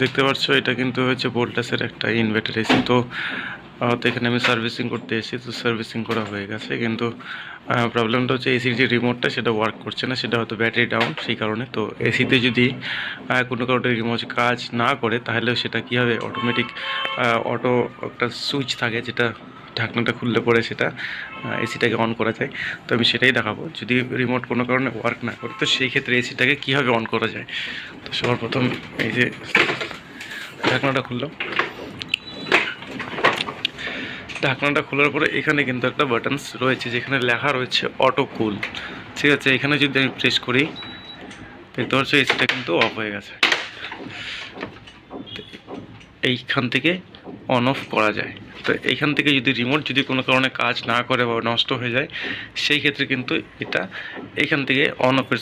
দেখতে পাচ্ছ এটা কিন্তু হচ্ছে ভোল্টাসের একটা ইনভার্টার এসি। তো এখানে আমি সার্ভিসিং করতে এসেছি, তো সার্ভিসিং করা হয়ে গেছে, কিন্তু প্রবলেমটা হচ্ছে এসির যে রিমোটটা সেটা ওয়ার্ক করছে না, সেটা হয়তো ব্যাটারি ডাউন সেই কারণে। তো এসিতে যদি কোনো কারণে রিমোট কাজ না করে তাহলে সেটা কী হবে, অটোমেটিক অটো একটা সুইচ থাকে যেটা ঢাকনাটা খুললে পরে সেটা এসিটাকে অন করা যায়। তো আমি সেটাই দেখাবো, যদি রিমোট কোনো কারণে ওয়ার্ক না করে তো সেই ক্ষেত্রে এসিটাকে কীভাবে অন করা যায়। তো সর্বপ্রথম এই যে ঢাকনাটা খুললাম, ঢাকনাটা খোলার পরে এখানে কিন্তু একটা বাটনস রয়েছে যেখানে লেখা রয়েছে অটো কুল। ঠিক আছে, এখানে যদি আমি প্রেস করি দেখতে পাচ্ছ এসিটা কিন্তু অফ হয়ে গেছে। এইখান থেকে অন অফ করা যায়। তো এইখান থেকে যদি রিমোট যদি কোনো কারণে কাজ না করে বা নষ্ট হয়ে যায় সেই ক্ষেত্রে কিন্তু এটা এইখান থেকে অন অফের